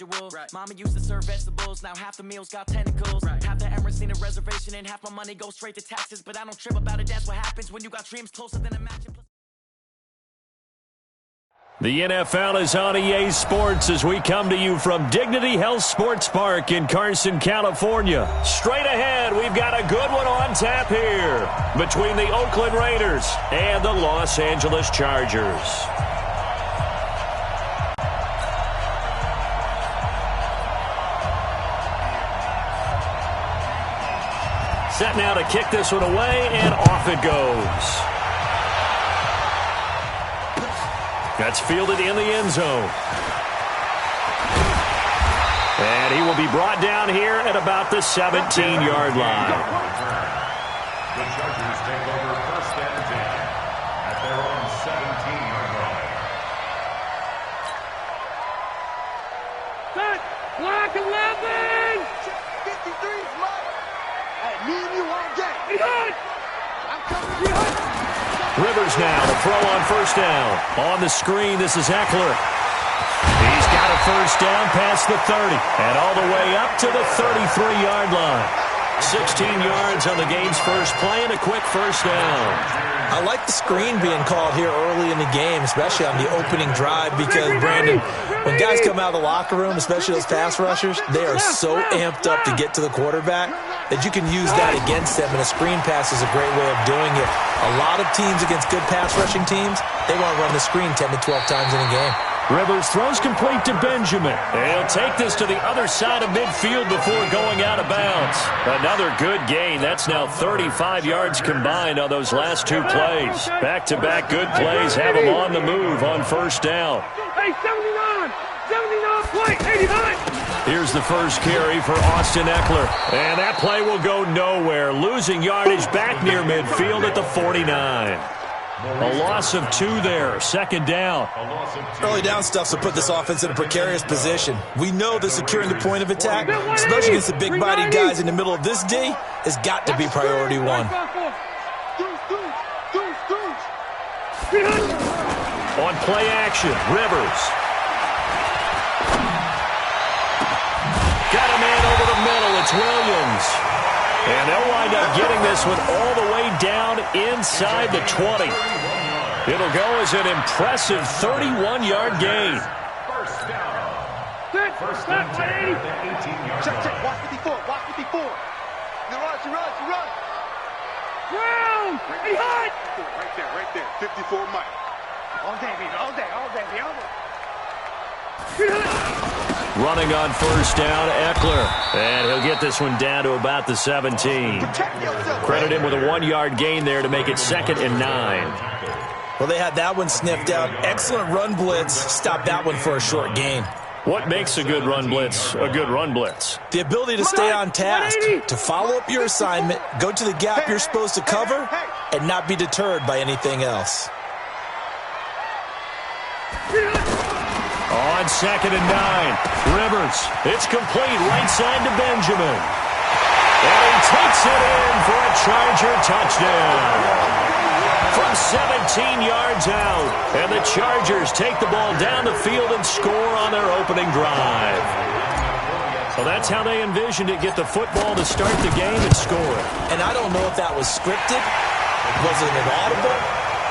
Right. Mama used to serve vegetables, now half the meals got tentacles. Right. Half the Emirates need a reservation and half my money goes straight to taxes. But I don't trip about it, that's what happens when you got dreams closer than a match. The NFL is on EA Sports as we come to you from Dignity Health Sports Park in Carson, California. Straight ahead, we've got a good one on tap here between the Oakland Raiders and the Los Angeles Chargers. Set now to kick this one away, and off it goes. That's fielded in the end zone. And he will be brought down here at about the 17-yard line. The Chargers take over first and 10 at their own 17-yard line. Set! Block 11! 53's mine. Hey, me and you all day. I'm coming. Rivers now to throw on first down. On the screen, this is Eckler. He's got a first down past the 30 and all the way up to the 33-yard line. 16 yards on the game's first play and a quick first down. I like the screen being called here early in the game, especially on the opening drive, because, Brandon, when guys come out of the locker room, especially those pass rushers, they are so amped up to get to the quarterback that you can use that against them, and a screen pass is a great way of doing it. A lot of teams against good pass rushing teams, they want to run the screen 10 to 12 times in a game. Rivers throws complete to Benjamin. He'll take this to the other side of midfield before going out of bounds. Another good gain. That's now 35 yards combined on those last two plays. Back-to-back good plays have him on the move on first down. Hey, 79! 79 play! 89! Here's the first carry for Austin Eckler. And that play will go nowhere. Losing yardage back near midfield at the 49. A loss of 2 there. Second down. Early down stuff to put this offense in a precarious position. We know that securing the point of attack, especially against the big-bodied guys in the middle of this D, has got to be priority one. On play action, Rivers. Got a man over the middle. It's Williams. And they'll wind up getting this one all the way down inside the 20. It'll go as an impressive 31-yard gain. First down. First down, 80. Check. Watch 54. Watch 54. You run. Brown! He hot! Right there. 54 Mike. All day, baby. All day. Running on first down, Eckler. And he'll get this one down to about the 17. Credit him with a 1-yard gain there to make it 2nd and 9. Well, they had that one sniffed out. Excellent run blitz. Stopped that one for a short gain. What makes a good run blitz a good run blitz? The ability to stay on task, to follow up your assignment, go to the gap you're supposed to cover, and not be deterred by anything else. On 2nd and 9, Rivers. It's complete right side to Benjamin. And he takes it in for a Charger touchdown. From 17 yards out. And the Chargers take the ball down the field and score on their opening drive. So that's how they envisioned it. Get the football to start the game and score it. And I don't know if that was scripted. Was it an audible?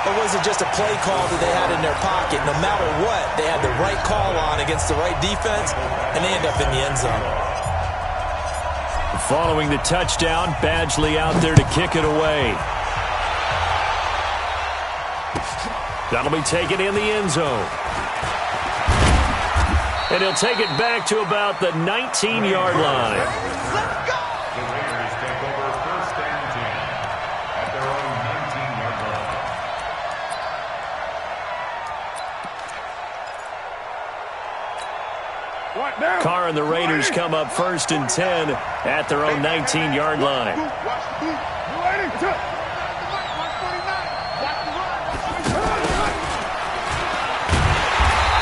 Or was it just a play call that they had in their pocket? No matter what, they had the right call on against the right defense, and they end up in the end zone. Following the touchdown, Badgley out there to kick it away. That'll be taken in the end zone. And he'll take it back to about the 19-yard line. Let's go! The Raiders take over first and 10 at their own 19-yard line. Carr and the Raiders come up 1st and 10 at their own 19-yard line.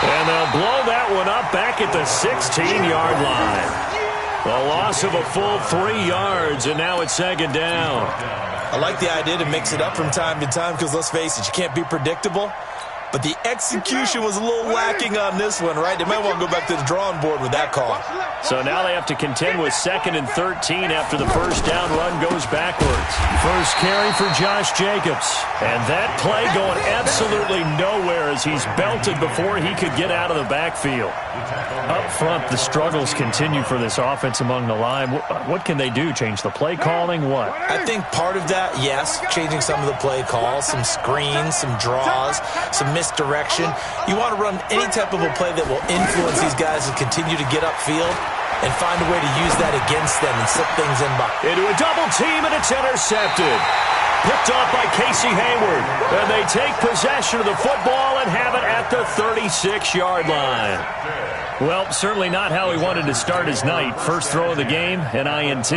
And they'll blow that one up back at the 16-yard line. A loss of a full 3 yards, and now it's 2nd down. I like the idea to mix it up from time to time because, let's face it, you can't be predictable. but the execution was a little lacking on this one, right? They might want to go back to the drawing board with that call. So now they have to contend with 2nd and 13 after the first down run goes backwards. First carry for Josh Jacobs. And that play going absolutely nowhere as he's belted before he could get out of the backfield. Up front, the struggles continue for this offense among the line. What can they do? Change the play calling? What? I think part of that, yes, changing some of the play calls, some screens, some draws, some misdirection. You want to run any type of a play that will influence these guys to continue to get upfield and find a way to use that against them and slip things in by. Into a double team, and it's intercepted. Picked off by Casey Hayward. And they take possession of the football and have it at the 36-yard line. Well, certainly not how he wanted to start his night. First throw of the game, an INT.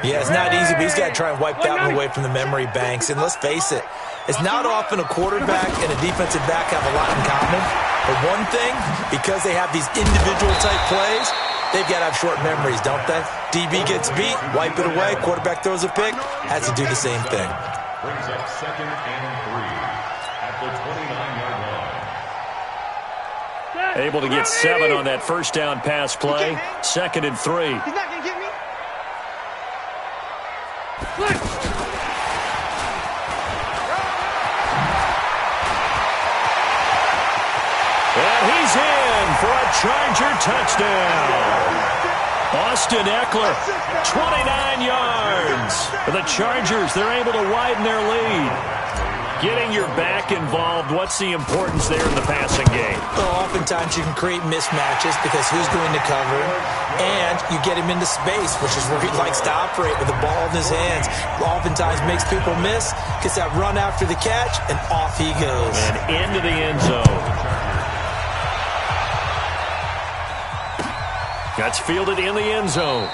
Yeah, it's not easy, but he's got to try and wipe that one away from the memory banks. And let's face it, it's not often a quarterback and a defensive back have a lot in common. But one thing, because they have these individual-type plays, they've got to have short memories, don't they? DB gets beat, wipe it away. Quarterback throws a pick, has to do the same thing. Brings up 2nd and 3 at the 29-yard line. Able to get 7 on that first down pass play. 2nd and 3. He's not going to get me. And he's in for a Charger touchdown. Austin Eckler, 29 yards. For the Chargers, they're able to widen their lead. Getting your back involved, what's the importance there in the passing game? Well, oftentimes you can create mismatches because who's going to cover him, and you get him into space, which is where he likes to operate with the ball in his hands. Oftentimes makes people miss, gets that run after the catch, and off he goes. And into the end zone. That's fielded in the end zone.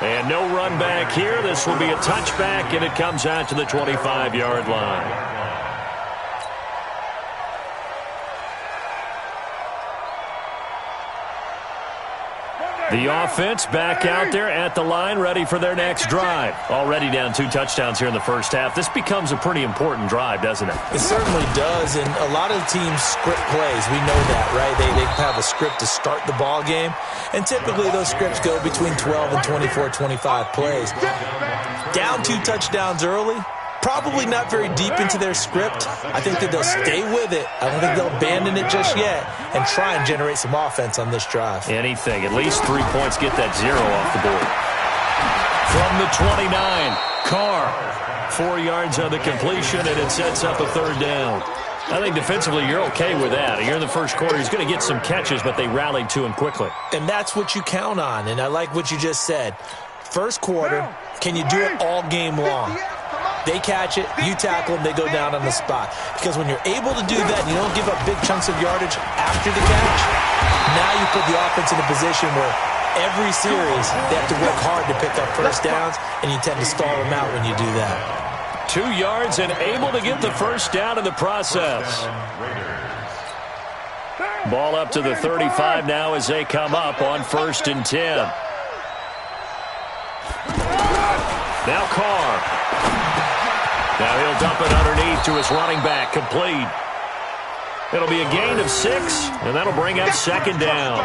And no run back here. This will be a touchback, and it comes out to the 25-yard line. The offense back out there at the line, ready for their next drive. Already down 2 touchdowns here in the first half. This becomes a pretty important drive, doesn't it? It certainly does, and a lot of teams script plays. We know that, right? They have a script to start the ball game, and typically those scripts go between 12 and 24, 25 plays. Down 2 touchdowns early, probably not very deep into their script. I think that they'll stay with it. I don't think they'll abandon it just yet and try and generate some offense on this drive. Anything. At least 3 points. Get that 0 off the board. From the 29, Carr. 4 yards on the completion, and it sets up a 3rd down. I think defensively you're okay with that. Here in the first quarter, he's going to get some catches, but they rallied to him quickly. And that's what you count on, and I like what you just said. First quarter, can you do it all game long? They catch it, you tackle them, they go down on the spot. Because when you're able to do that, you don't give up big chunks of yardage after the catch, now you put the offense in a position where every series they have to work hard to pick up first downs, and you tend to stall them out when you do that. 2 yards and able to get the first down in the process. Ball up to the 35 now as they come up on 1st and 10. Now Carr. Now he'll dump it underneath to his running back, complete. It'll be a gain of 6, and that'll bring up 2nd down.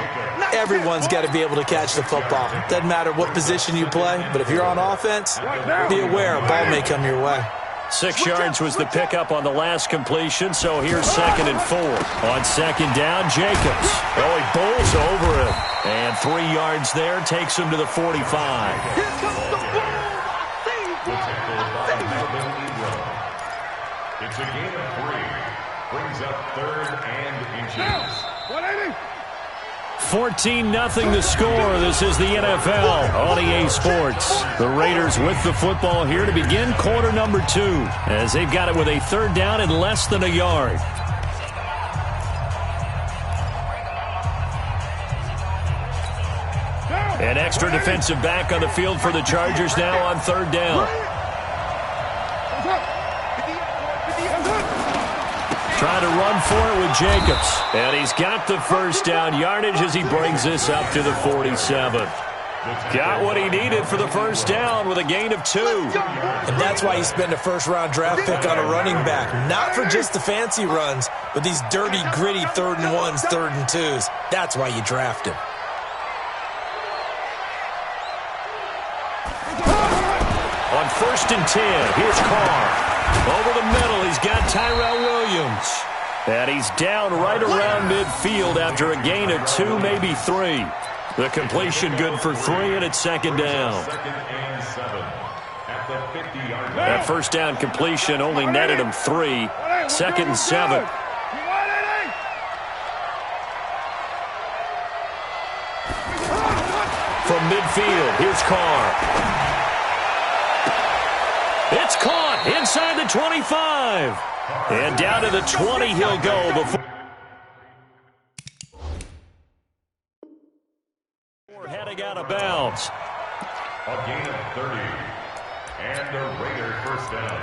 Everyone's got to be able to catch the football. Doesn't matter what position you play, but if you're on offense, be aware a ball may come your way. 6 yards was the pickup on the last completion, so here's 2nd and 4. On 2nd down, Jacobs. Oh, he bowls over him. And 3 yards there takes him to the 45. It's a gain of 3. Brings up 3rd and inches. 14-0 the score. This is the NFL on EA Sports. The Raiders with the football here to begin quarter number 2, as they've got it with a 3rd down and less than a yard. An extra defensive back on the field for the Chargers now on 3rd down. Trying to run for it with Jacobs. And he's got the first down yardage as he brings this up to the 47. Got what he needed for the first down with a gain of 2. And that's why you spend a first-round draft pick on a running back. Not for just the fancy runs, but these dirty, gritty 3rd and 1s, 3rd and 2s. That's why you draft him. On 1st and 10, here's Carr. Over the middle, he's got Tyrell Williams. And he's down right around midfield after a gain of 2, maybe 3. The completion good for 3, and it's 2nd down. That first down completion only netted him 3. 2nd and 7. From midfield, here's Carr. It's caught inside the 25. And down to the 20 he'll go before heading out of bounds. A gain of 30. And the Raiders first down.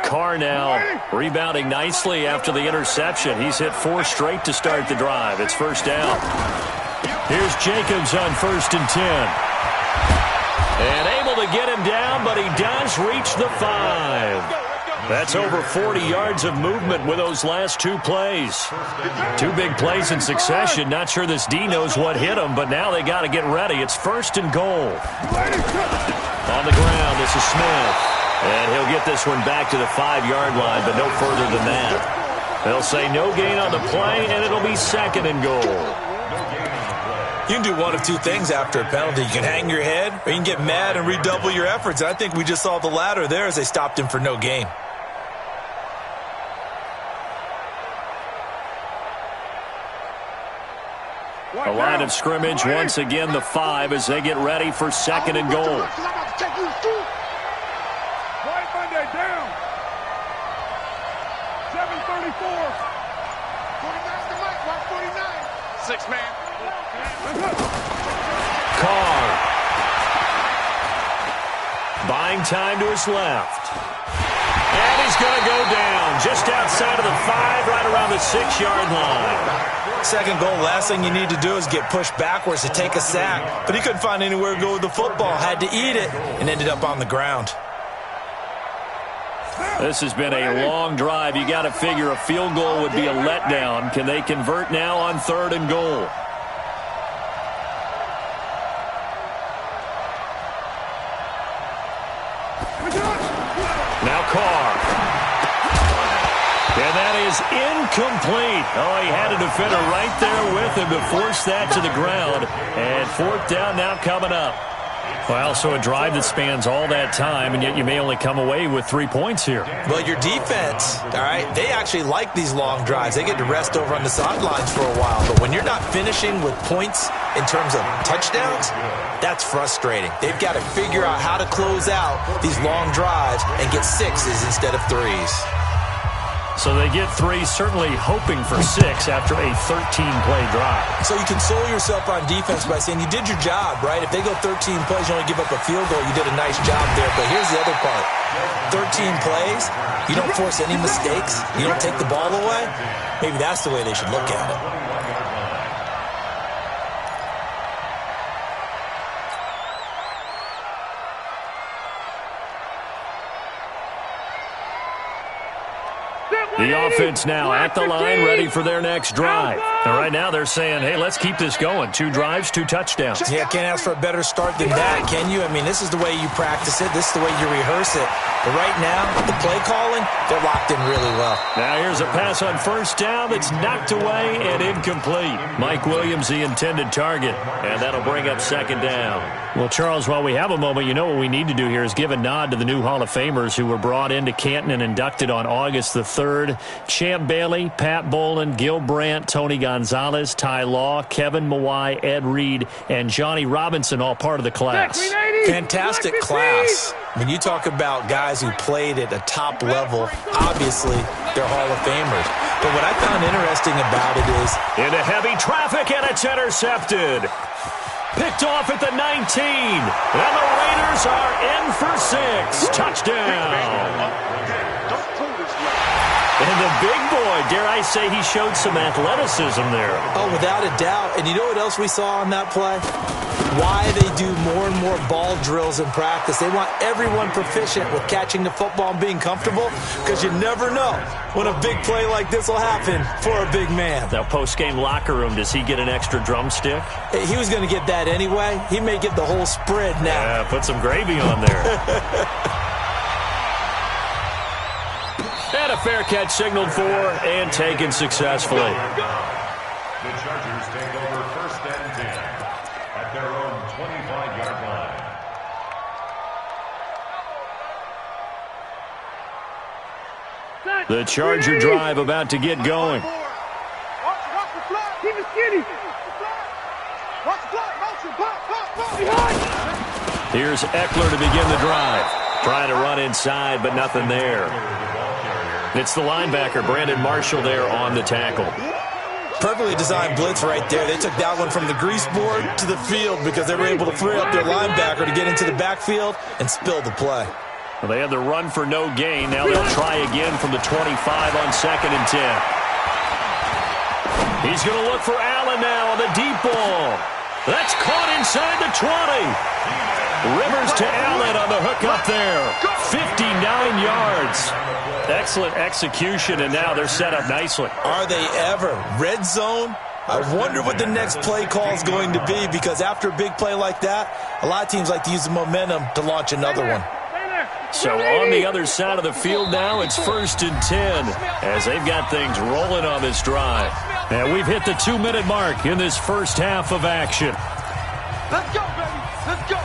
Carr now rebounding nicely after the interception. He's hit 4 straight to start the drive. It's first down. Here's Jacobs on 1st and 10. And able to get him down, but he does reach the 5. That's over 40 yards of movement with those last 2 plays. 2 big plays in succession. Not sure this D knows what hit him, but now they got to get ready. It's 1st and goal. On the ground, this is Smith. And he'll get this one back to the 5-yard line, but no further than that. They'll say no gain on the play, and it'll be 2nd and goal. You can do one of 2 things after a penalty. You can hang your head, or you can get mad and redouble your efforts. I think we just saw the latter there as they stopped him for no gain. A line of scrimmage, once again the 5 as they get ready for 2nd and goal. White Monday down. 7:34. 49's the mic, 149. 6-man. Carr. Buying time to his left. And he's going to go down just outside of the 5, right around the 6-yard line. 2nd goal, last thing you need to do is get pushed backwards to take a sack. But he couldn't find anywhere to go with the football. Had to eat it and ended up on the ground. This has been a long drive. You got to figure a field goal would be a letdown. Can they convert now on 3rd and goal? Now Carr. And that is incomplete. Oh, he had a defender right there with him to force that to the ground. And 4th down now coming up. Well, so a drive that spans all that time, and yet you may only come away with 3 points here. Well, your defense, all right, they actually like these long drives. They get to rest over on the sidelines for a while. But when you're not finishing with points in terms of touchdowns, that's frustrating. They've got to figure out how to close out these long drives and get 6s instead of 3s. So they get 3, certainly hoping for 6 after a 13-play drive. So you console yourself on defense by saying you did your job, right? If they go 13 plays, you only give up a field goal, you did a nice job there. But here's the other part. 13 plays, you don't force any mistakes, you don't take the ball away. Maybe that's the way they should look at it. The offense now at the line, ready for their next drive. And right now they're saying, hey, let's keep this going. 2 drives, 2 touchdowns. Yeah, can't ask for a better start than that, can you? I mean, this is the way you practice it. This is the way you rehearse it. But right now, the play calling, they're locked in really well. Now here's a pass on 1st down that's knocked away and incomplete. Mike Williams, the intended target. And that'll bring up 2nd down. Well, Charles, while we have a moment, you know what we need to do here is give a nod to the new Hall of Famers who were brought into Canton and inducted on August the 3rd. Champ Bailey, Pat Bolin, Gil Brandt, Tony Gonzalez, Ty Law, Kevin Mawai, Ed Reed, and Johnny Robinson, all part of the class. Fantastic class. When you talk about guys who played at a top level, obviously they're Hall of Famers. But what I found interesting about it is... into heavy traffic, and it's intercepted. Picked off at the 19. And the Raiders are in for 6. Touchdown. And the big boy, dare I say, he showed some athleticism there. Oh, without a doubt. And you know what else we saw on that play? Why they do more and more ball drills in practice. They want everyone proficient with catching the football and being comfortable, because you never know when a big play like this will happen for a big man. Now, post-game locker room, does he get an extra drumstick? He was going to get that anyway. He may get the whole spread now. Yeah, put some gravy on there. And a fair catch signaled for and taken successfully. The Chargers take over 1st and 10 at their own 25-yard line. The Charger drive about to get going. Watch the flag. Keep it skinny. Watch the flag. Motion. Behind. Here's Eckler to begin the drive. Trying to run inside, but nothing there. It's the linebacker, Brandon Marshall, there on the tackle. Perfectly designed blitz right there. They took that one from the grease board to the field because they were able to free up their linebacker to get into the backfield and spill the play. Well, they had the run for no gain. Now they'll try again from the 25 on 2nd and 10. He's going to look for Allen now on the deep ball. That's caught inside the 20. Rivers to Allen on the hook up there. 59 yards. Excellent execution, and now they're set up nicely. Are they ever? Red zone? I wonder what the next play call is going to be, because after a big play like that, a lot of teams like to use the momentum to launch another one. So on the other side of the field now, it's 1st and 10 as they've got things rolling on this drive. And we've hit the 2-minute mark in this first half of action. Let's go, baby. Let's go.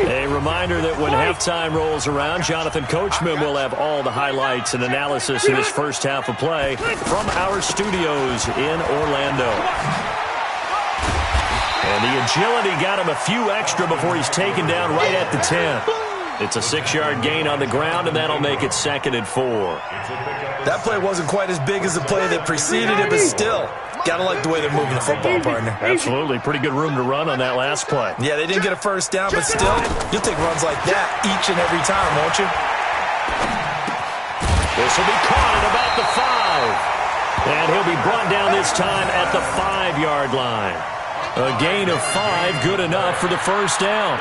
A reminder that when halftime rolls around, Jonathan Coachman will have all the highlights and analysis in this first half of play from our studios in Orlando. And the agility got him a few extra before he's taken down right at the 10. It's a 6-yard gain on the ground, and that'll make it 2nd and 4. That play wasn't quite as big as the play that preceded it, but still, gotta like the way they're moving the football, partner. Absolutely. Pretty good room to run on that last play. Yeah, they didn't get a first down, but still, you'll take runs like that each and every time, won't you? This will be caught at about the 5. And he'll be brought down this time at the 5-yard line. A gain of 5, good enough for the first down.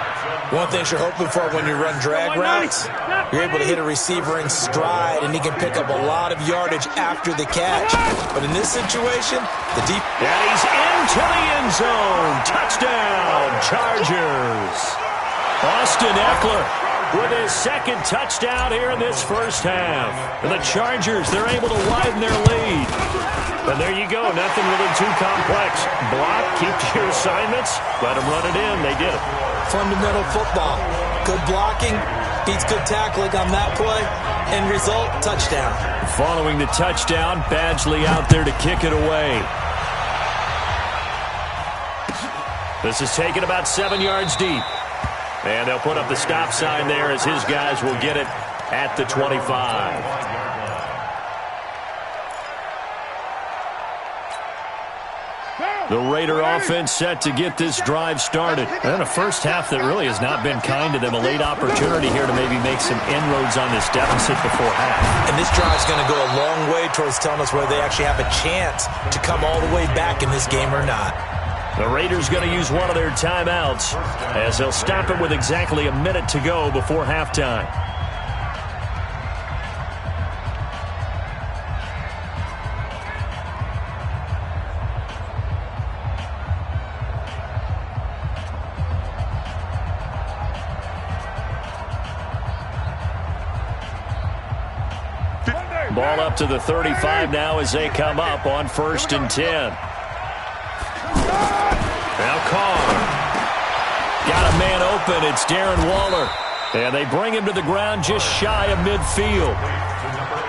One thing you're hoping for when you run drag routes, you're able to hit a receiver in stride, and he can pick up a lot of yardage after the catch. But in this situation, the deep... And he's into the end zone. Touchdown, Chargers. Austin Eckler with his 2nd touchdown here in this first half. And the Chargers, they're able to widen their lead. And there you go, nothing really too complex. Block, keep to your assignments, let them run it in. They did it. Fundamental football. Good blocking beats good tackling on that play. End result, touchdown. Following the touchdown, Badgley out there to kick it away. This is taken about 7 yards deep. And they'll put up the stop sign there as his guys will get it at the 25. The Raider offense set to get this drive started. And a first half that really has not been kind to them. A late opportunity here to maybe make some inroads on this deficit before half. And this drive's going to go a long way towards telling us whether they actually have a chance to come all the way back in this game or not. The Raiders going to use one of their timeouts as they'll stop it with exactly a minute to go before halftime. Ball up to the 35 now as they come up on 1st and 10. Now Carr. Got a man open. It's Darren Waller. And they bring him to the ground just shy of midfield.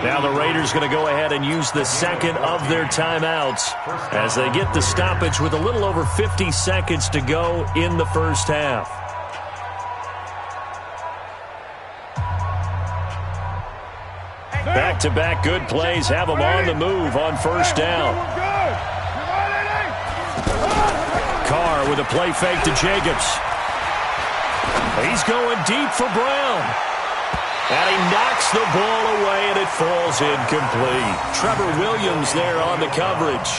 Now the Raiders going to go ahead and use the 2nd of their timeouts as they get the stoppage with a little over 50 seconds to go in the first half. Back-to-back good plays have them on the move on 1st down. Carr with a play fake to Jacobs. He's going deep for Brown. And he knocks the ball away, and it falls incomplete. Trevor Williams there on the coverage.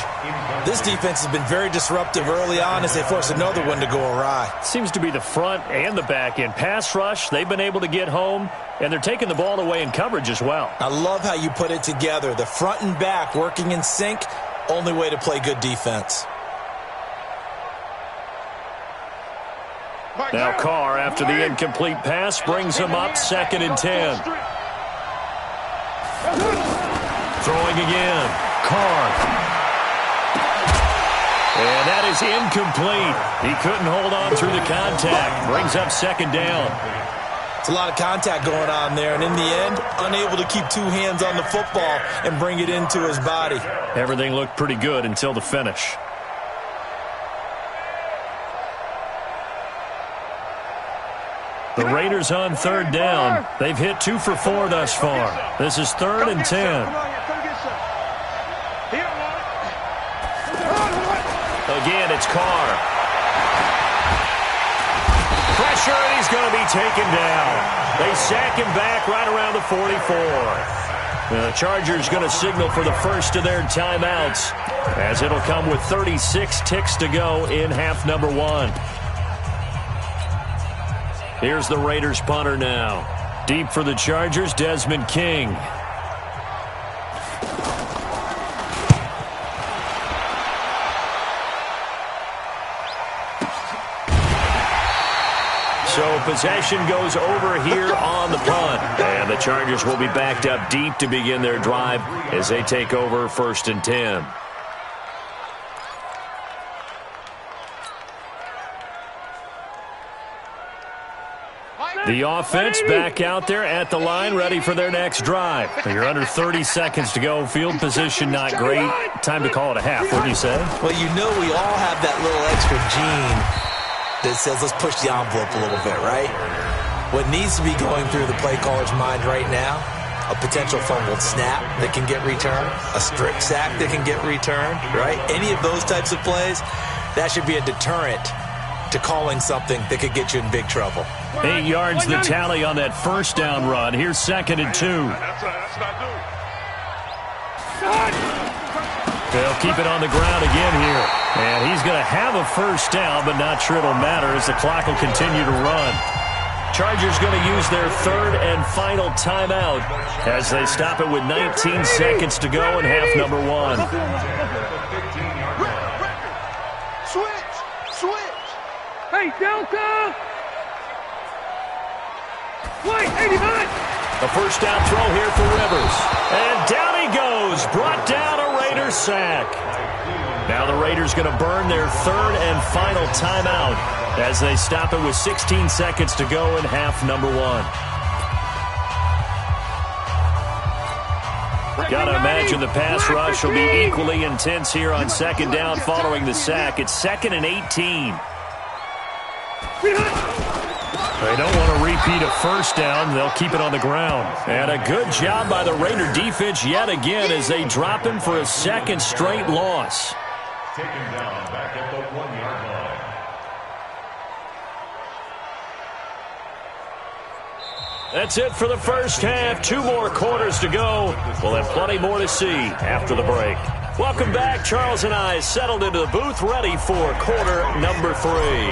This defense has been very disruptive early on as they force another one to go awry. Seems to be the front and the back end. Pass rush, they've been able to get home, and they're taking the ball away in coverage as well. I love how you put it together. The front and back working in sync, only way to play good defense. Now Carr, after the incomplete pass, brings him up 2nd and 10. Throwing again. Carr. And that is incomplete. He couldn't hold on through the contact. Brings up 2nd down. It's a lot of contact going on there, and in the end, unable to keep 2 hands on the football and bring it into his body. Everything looked pretty good until the finish. The Raiders on 3rd down. They've hit 2 for 4 thus far. This is 3rd and 10. Again, it's Carr. Pressure, and he's going to be taken down. They sack him back right around the 44. The Chargers going to signal for the first of their timeouts, as it'll come with 36 ticks to go in half number 1. Here's the Raiders punter now. Deep for the Chargers, Desmond King. So possession goes over here on the punt. And the Chargers will be backed up deep to begin their drive as they take over 1st and 10. The offense back out there at the line, ready for their next drive. You're under 30 seconds to go. Field position not great. Time to call it a half, wouldn't you say? Well, you know we all have that little extra gene that says let's push the envelope a little bit, right? What needs to be going through the play caller's mind right now, a potential fumbled snap that can get returned, a strip sack that can get returned, right? Any of those types of plays, that should be a deterrent to calling something that could get you in big trouble. 8 yards the tally on that 1st down run. Here's 2nd and 2. They'll keep it on the ground again here. And he's going to have a 1st down, but not sure it'll matter as the clock will continue to run. Chargers going to use their 3rd and final timeout as they stop it with 19 seconds to go in half number 1. Switch. Hey, Delta! Wait, 89! A 1st down throw here for Rivers. And down he goes. Brought down a Raiders sack. Now the Raiders going to burn their 3rd and final timeout as they stop it with 16 seconds to go in half number 1. Got to imagine the pass rush will be equally intense here on 2nd down following the sack. It's 2nd and 18. They don't want to repeat a 1st down. They'll keep it on the ground. And a good job by the Raider defense yet again as they drop him for a 2nd straight loss. Taken down back at the 1-yard line. That's it for the first half. 2 more quarters to go. We'll have plenty more to see after the break. Welcome back. Charles and I settled into the booth ready for quarter number 3.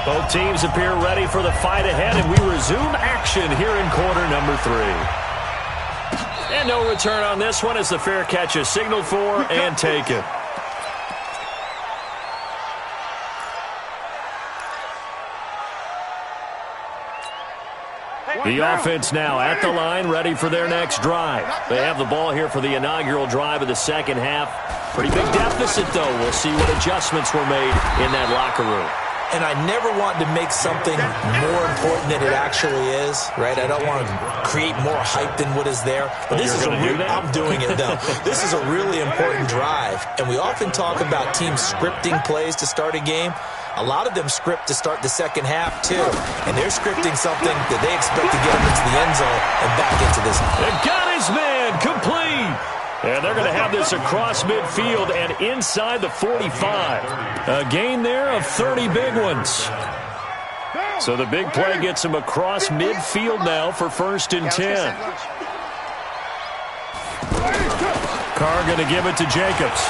Both teams appear ready for the fight ahead, and we resume action here in quarter number 3. And no return on this one as the fair catch is signaled for and taken. The offense now at the line, ready for their next drive. They have the ball here for the inaugural drive of the 2nd half. Pretty big deficit, though. We'll see what adjustments were made in that locker room. And I never want to make something more important than it actually is, right? I don't want to create more hype than what is there. But this is I'm doing it, though. This is a really important drive. And we often talk about teams scripting plays to start a game. A lot of them script to start the 2nd half, too. And they're scripting something that they expect to get them into the end zone and back into this. They got his man complete. And they're going to have this across midfield and inside the 45. A gain there of 30 big ones. So the big play gets him across midfield now for 1st and 10. Carr going to give it to Jacobs.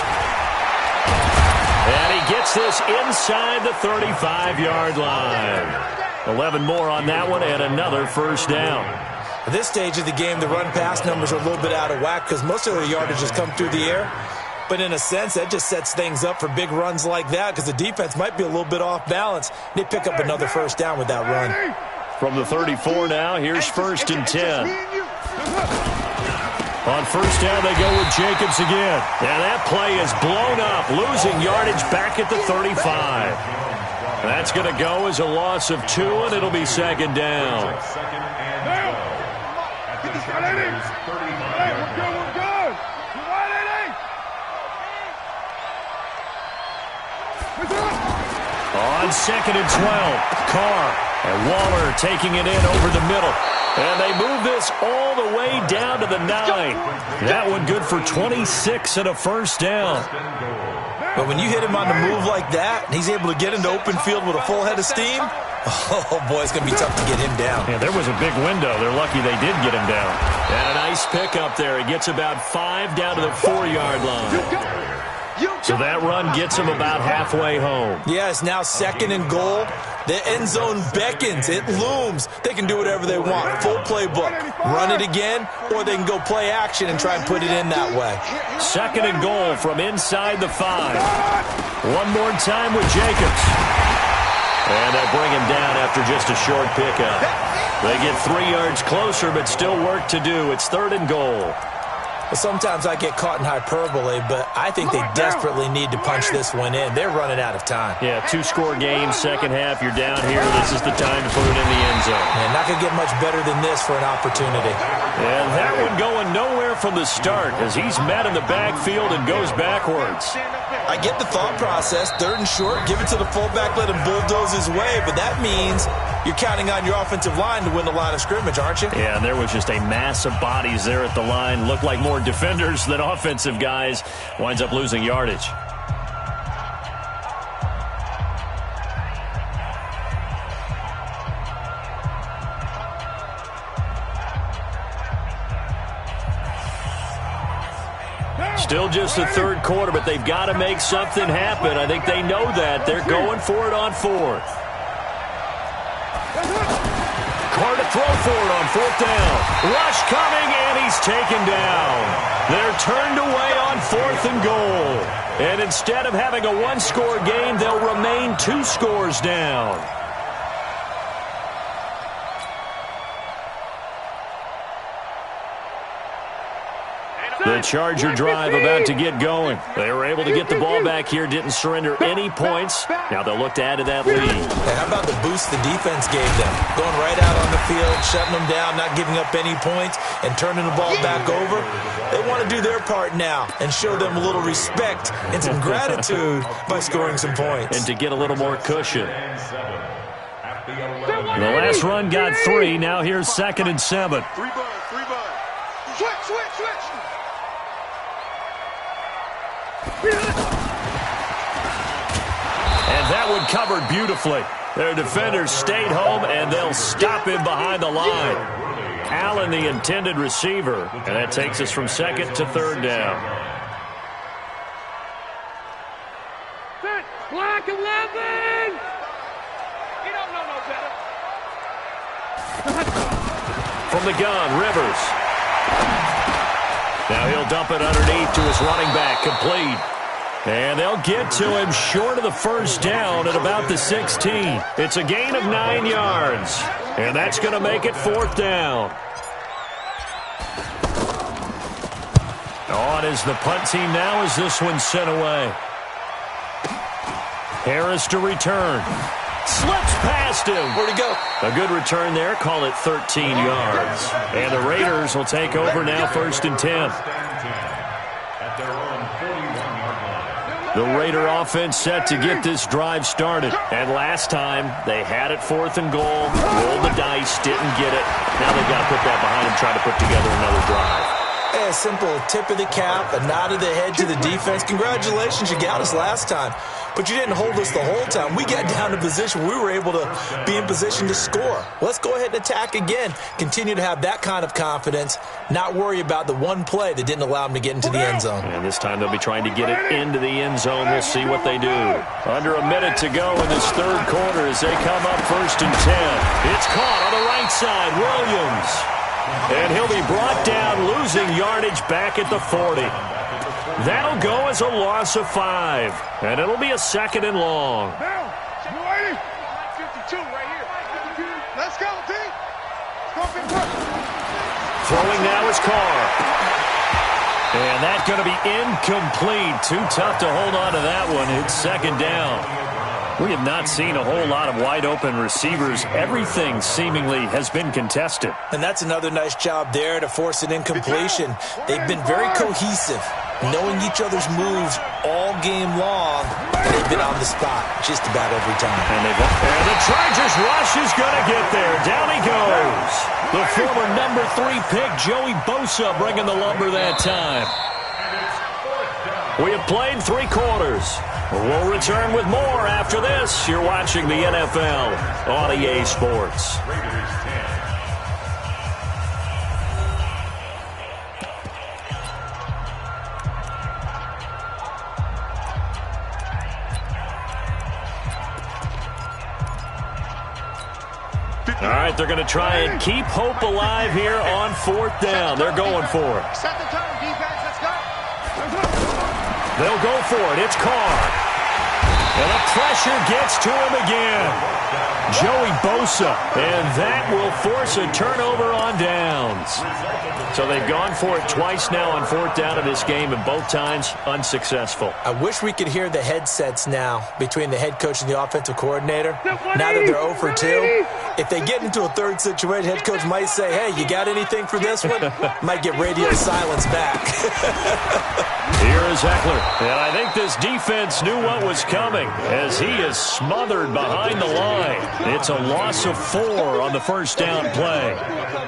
And he gets this inside the 35-yard line. 11 more on that one and another 1st down. At this stage of the game, the run-pass numbers are a little bit out of whack because most of their yardage has come through the air. But in a sense, that just sets things up for big runs like that because the defense might be a little bit off balance. They pick up another 1st down with that run. From the 34 now, here's 1st and 10. On 1st down, they go with Jacobs again. And that play is blown up, losing yardage back at the 35. That's going to go as a loss of 2, and it'll be 2nd down. On 2nd and 12, Carr and Waller taking it in over the middle. And they move this all the way down to the 9. That one good for 26 and a 1st down. But when you hit him on the move like that, and he's able to get into open field with a full head of steam, oh, boy, it's going to be tough to get him down. Yeah, there was a big window. They're lucky they did get him down. And a nice pickup there. He gets about 5 down to the 4-yard line. So that run gets him about halfway home. Yeah, it's now 2nd and goal. The end zone beckons. It looms. They can do whatever they want. Full playbook. Run it again, or they can go play action and try and put it in that way. 2nd and goal from inside the 5. One more time with Jacobs. And they'll bring him down after just a short pickup. They get 3 yards closer, but still work to do. It's 3rd and goal. Sometimes I get caught in hyperbole, but I think they desperately need to punch this one in. They're running out of time. Yeah, 2-score game, second half. You're down here. This is the time to put it in the end zone. Yeah, not going to get much better than this for an opportunity. And that one going nowhere from the start as he's met in the backfield and goes backwards. I get the thought process. 3rd and short, give it to the fullback, let him bulldoze his way, but that means you're counting on your offensive line to win the line of scrimmage, aren't you? Yeah, and there was just a mass of bodies there at the line. Looked like more defenders than offensive guys. Winds up losing yardage. Still just the 3rd quarter, but they've got to make something happen. I think they know that. They're going for it on 4th. Carr to throw for it on 4th down. Rush coming, and he's taken down. They're turned away on 4th and goal. And instead of having a 1-score game, they'll remain 2 scores down. The Charger drive about to get going. They were able to get the ball back here, didn't surrender any points. Now they'll look to add to that lead. Hey, how about the boost the defense gave them? Going right out on the field, shutting them down, not giving up any points, and turning the ball back over. They want to do their part now and show them a little respect and some gratitude by scoring some points. And to get a little more cushion. The last run got 3. Now here's 2nd and 7. 3 bud. Switch. And that one covered beautifully. Their defenders stayed home, and they'll stop him behind the line. Allen, the intended receiver. And that takes us from 2nd to 3rd down. Set. Black 11. You don't know no better. From the gun, Rivers. Now he'll dump it underneath to his running back, complete. And they'll get to him short of the 1st down at about the 16. It's a gain of 9 yards. And that's going to make it 4th down. On is the punt team now as this one's sent away. Harris to return. Slips past him. Where'd he go? A good return there. Call it 13 yards. And the Raiders will take over now, 1st and 10. The Raider offense set to get this drive started. And last time, they had it 4th and goal, rolled the dice, didn't get it. Now they've got to put that behind them, try to put together another drive. a simple tip of the cap, a nod of the head to the defense. Congratulations, you got us last time. But you didn't hold us the whole time. We got down to position. We were able to be in position to score. Let's go ahead and attack again. Continue to have that kind of confidence, not worry about the one play that didn't allow them to get into the end zone. And this time they'll be trying to get it into the end zone. We'll see what they do. Under a minute to go in this third quarter as they come up 1st and 10. It's caught on the right side. Williams. And he'll be brought down, losing yardage back at the 40. That'll go as a loss of 5. And it'll be a 2nd and long. 52 right here. Let's go, T. Throwing now is Carr. And that's going to be incomplete. Too tough to hold on to that one. It's 2nd down. We have not seen a whole lot of wide-open receivers. Everything seemingly has been contested. And that's another nice job there to force an incompletion. They've been very cohesive, knowing each other's moves all game long, and they've been on the spot just about every time. And the Chargers rush is going to get there. Down he goes. The former number 3 pick, Joey Bosa, bringing the lumber that time. We have played 3 quarters. We'll return with more after this. You're watching the NFL on EA Sports. All right, they're going to try and keep hope alive here on 4th down. They're going for it. Set the tone, defense. Let's go. They'll go for it. It's Carr. And the pressure gets to him again. Joey Bosa. And that will force a turnover on downs. So they've gone for it twice now on 4th down of this game, and both times unsuccessful. I wish we could hear the headsets now between the head coach and the offensive coordinator. Now that they're 0 for 2, if they get into a third situation, head coach might say, hey, you got anything for this one? Might get radio silence back. Here is Eckler. And I think this defense knew what was coming as he is smothered behind the line. It's a loss of 4 on the 1st down play.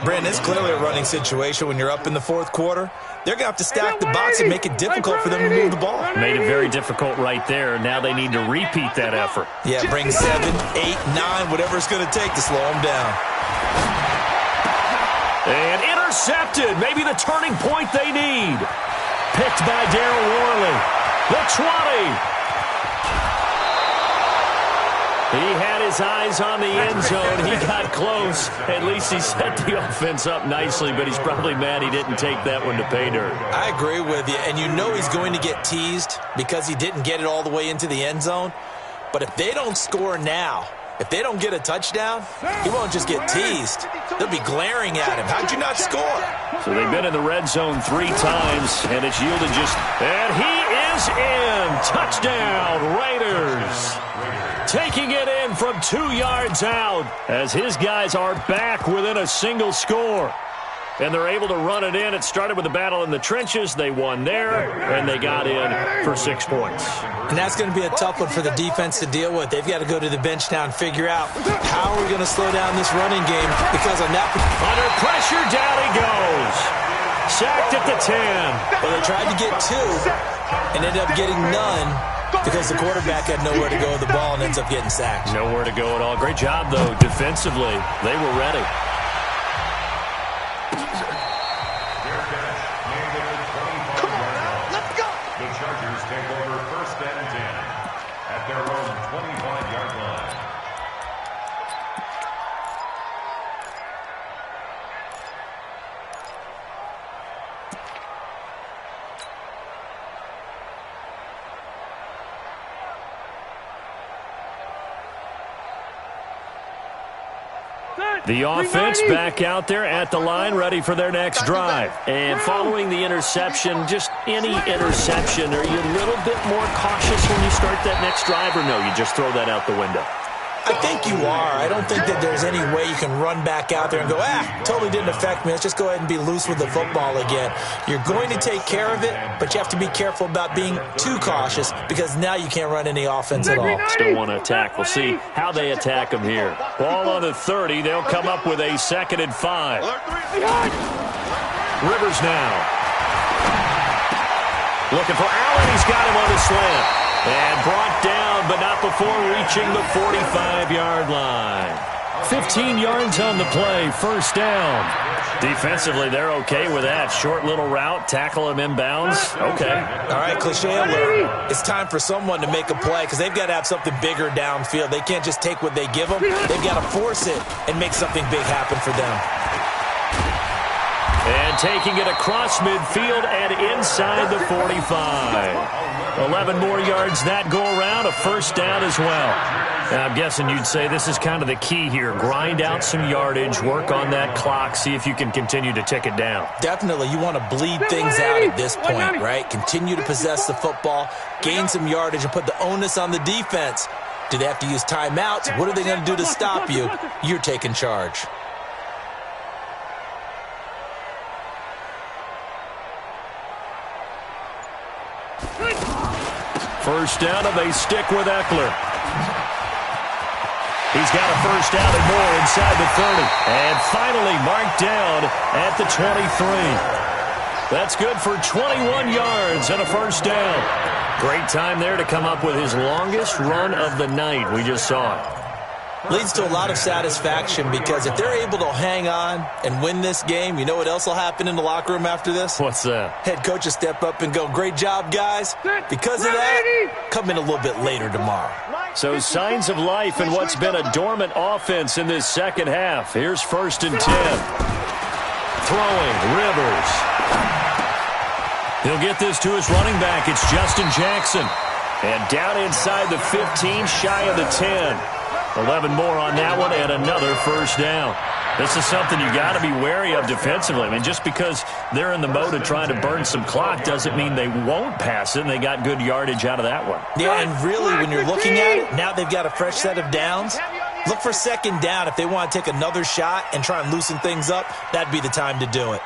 Brandon, it's clearly a running situation when you're up in the 4th quarter. They're going to have to stack the box and make it difficult for them to move the ball. Made it very difficult right there. Now they need to repeat that effort. Yeah, bring 7, 8, 9, whatever it's going to take to slow them down. And intercepted. Maybe the turning point they need. Picked by Darryl Worley. The 20. He had his eyes on the end zone. He got close. At least he set the offense up nicely, but he's probably mad he didn't take that one to pay dirt. I agree with you, and you know he's going to get teased because he didn't get it all the way into the end zone. But if they don't score now, if they don't get a touchdown, he won't just get teased. They'll be glaring at him. How'd you not score? So they've been in the red zone 3 times, and it's yielded just... And he is in! Touchdown, Raiders! Taking it in from 2 yards out as his guys are back within a single score. And they're able to run it in. It started with a battle in the trenches. They won there, and they got in for 6 points. And that's going to be a tough one for the defense to deal with. They've got to go to the bench now and figure out how are we going to slow down this running game, because on that... Under pressure, down he goes. Sacked at the 10. Well, they tried to get 2 and ended up getting none because the quarterback had nowhere to go with the ball and ends up getting sacked. Nowhere to go at all. Great job, though, defensively. They were ready. The Chargers take over 1st and 10 at their own 25-yard line. The offense back out there at the line, ready for their next drive. And following the interception, just any interception, are you a little bit more cautious when you start that next drive, or no, you just throw that out the window? I think you are. I don't think that there's any way you can run back out there and go, totally didn't affect me. Let's just go ahead and be loose with the football again. You're going to take care of it, but you have to be careful about being too cautious because now you can't run any offense at all. Still want to attack. We'll see how they attack them here. Ball on the 30. They'll come up with a 2nd and 5. Rivers now. Looking for Allen. He's got him on the slant. And brought down, but not before reaching the 45-yard line. 15 yards on the play, first down. Defensively, they're okay with that. Short little route, tackle him inbounds. Okay. All right, cliche alert. It's time for someone to make a play because they've got to have something bigger downfield. They can't just take what they give them. They've got to force it and make something big happen for them. And taking it across midfield and inside the 45. 11 more yards that go around, a first down as well. And I'm guessing you'd say this is kind of the key here. Grind out some yardage, work on that clock, see if you can continue to tick it down. Definitely. You want to bleed things out at this point, right? Continue to possess the football, gain some yardage, and put the onus on the defense. Do they have to use timeouts? What are they going to do to stop you? You're taking charge. First down, and they stick with Eckler. He's got a first down and more inside the 30. And finally marked down at the 23. That's good for 21 yards and a first down. Great time there to come up with his longest run of the night. We just saw it. Leads to a lot of satisfaction because if they're able to hang on and win this game, you know what else will happen in the locker room after this? What's that? Head coach will step up and go, great job, guys. Because of that, come in a little bit later tomorrow. So signs of life in what's been a dormant offense in this second half. Here's 1st and 10. Throwing, Rivers. He'll get this to his running back. It's Justin Jackson. And down inside the 15, shy of the 10. 11 more on that one and another first down. This is something you got to be wary of defensively. I mean, just because they're in the mode of trying to burn some clock doesn't mean they won't pass it, and they got good yardage out of that one. Yeah, and really, when you're looking at it, now they've got a fresh set of downs. Look for second down. If they want to take another shot and try and loosen things up, that'd be the time to do it.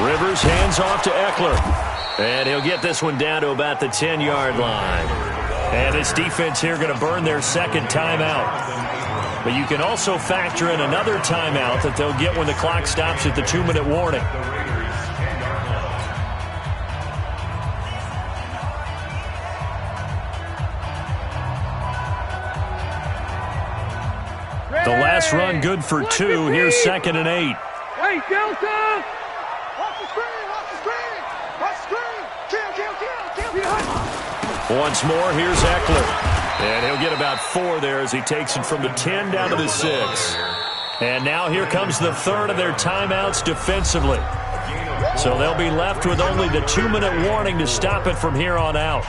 Rivers hands off to Eckler. And he'll get this one down to about the 10-yard line. And this defense here going to burn their second timeout. But you can also factor in another timeout that they'll get when the clock stops at the 2-minute warning. The last run good for 2. Here's 2nd and 8. Hey, Delta! Once more, here's Eckler. And he'll get about 4 there as he takes it from the 10 down to the 6. And now here comes the third of their timeouts defensively. So they'll be left with only the 2-minute warning to stop it from here on out.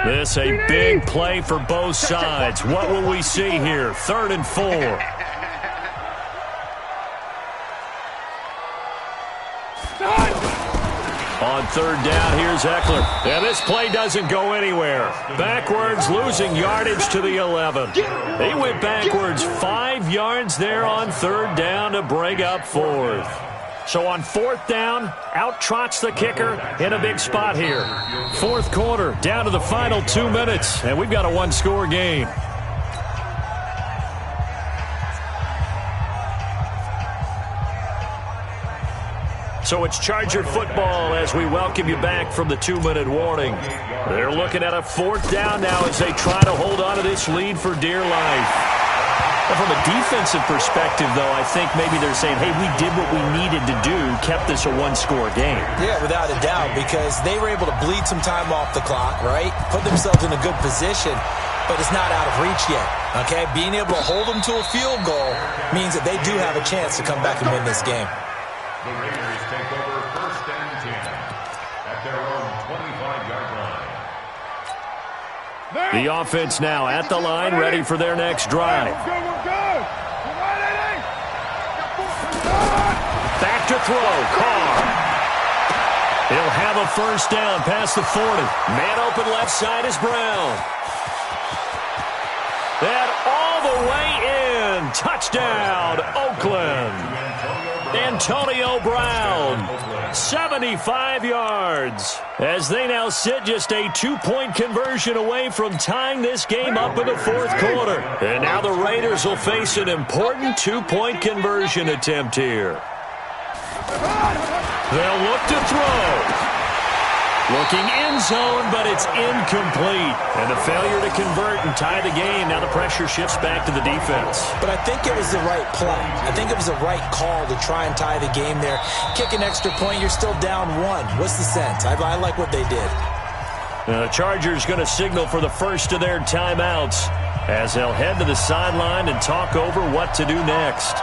This a big play for both sides. What will we see here? 3rd and 4. On 3rd down, here's Eckler. And this play doesn't go anywhere. Backwards, losing yardage to the 11. He went backwards 5 yards there on 3rd down to break up 4th. So on 4th down, out trots the kicker in a big spot here. 4th quarter, down to the final 2 minutes, and we've got a 1-score game. So it's Charger football as we welcome you back from the 2-minute warning. They're looking at a 4th down now as they try to hold on to this lead for dear life. Well, from a defensive perspective, though, I think maybe they're saying, hey, we did what we needed to do, kept this a 1-score game. Yeah, without a doubt, because they were able to bleed some time off the clock, right? Put themselves in a good position, but it's not out of reach yet, okay? Being able to hold them to a field goal means that they do have a chance to come back and win this game. The Raiders take over 1st and 10 at their own 25-yard line. The offense now at the line, ready for their next drive. Back to throw, Carr. He'll have a first down past the 40. Man open left side is Brown. And all the way in. Touchdown, Oakland. Antonio Brown, 75 yards, as they now sit just a 2-point conversion away from tying this game up in the fourth quarter. And now the Raiders will face an important 2-point conversion attempt here. They'll look to throw. Looking end zone, but it's incomplete. And the failure to convert and tie the game. Now the pressure shifts back to the defense. But I think it was the right play. I think it was the right call to try and tie the game there. Kick an extra point, you're still down 1. What's the sense? I like what they did. Now the Chargers going to signal for the first of their timeouts as they'll head to the sideline and talk over what to do next.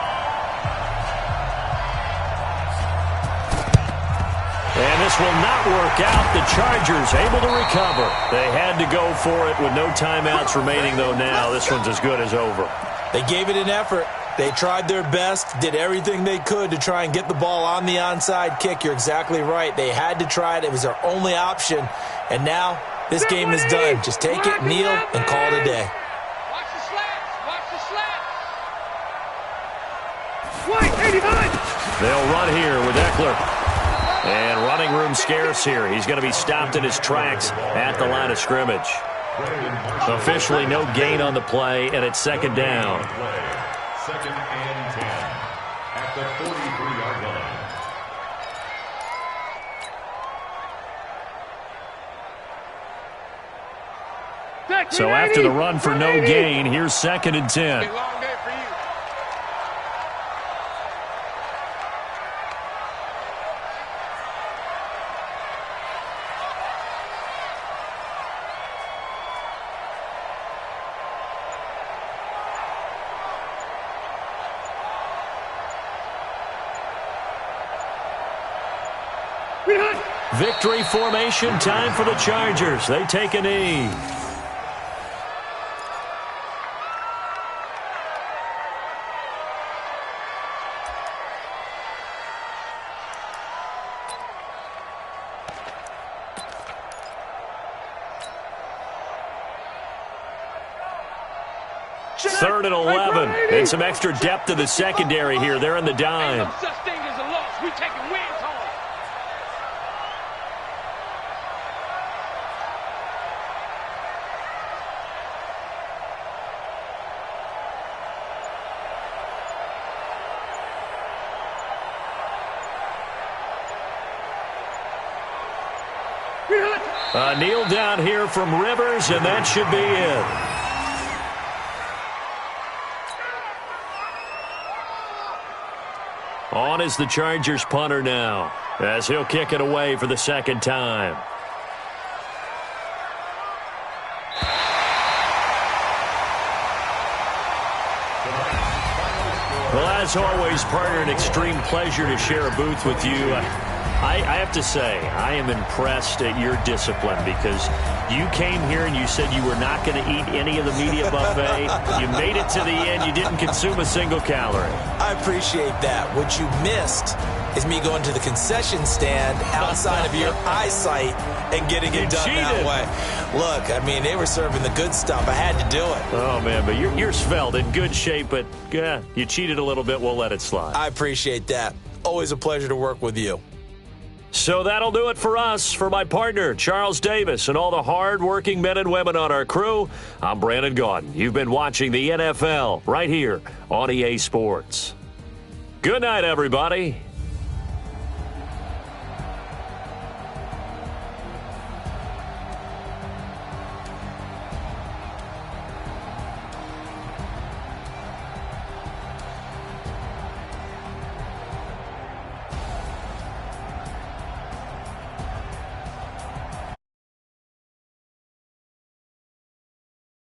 And this will not work out. The Chargers able to recover. They had to go for it with no timeouts remaining, though, now. This one's as good as over. They gave it an effort. They tried their best, did everything they could to try and get the ball on the onside kick. You're exactly right. They had to try it. It was their only option. And now this game is done. Just take it, kneel, and call it a day. Watch the slats. Watch the slats. White, 89. They'll run here with Eckler. And running room scarce here. He's going to be stopped in his tracks at the line of scrimmage. Officially no gain on the play, and it's second down. Second and 10 at the 43-yard line. So after the run for no gain, here's second and 10. Long day for you. Victory formation time for the Chargers. They take a knee. Third and 11. And some extra depth to the secondary here. They're in the dime. Ain't no such thing as a loss. We taking wins home. A kneel down here from Rivers, and that should be it. On is the Chargers punter now, as he'll kick it away for the second time. Well, as always, partner, an extreme pleasure to share a booth with you. I have to say, I am impressed at your discipline because you came here and you said you were not going to eat any of the media buffet. You made it to the end. You didn't consume a single calorie. I appreciate that. What you missed is me going to the concession stand outside of your eyesight and getting it done that way. Look, I mean, they were serving the good stuff. I had to do it. Oh, man, but you're svelte, in good shape, but you cheated a little bit. We'll let it slide. I appreciate that. Always a pleasure to work with you. So that'll do it for us. For my partner, Charles Davis, and all the hard-working men and women on our crew, I'm Brandon Gaudin. You've been watching the NFL right here on EA Sports. Good night, everybody.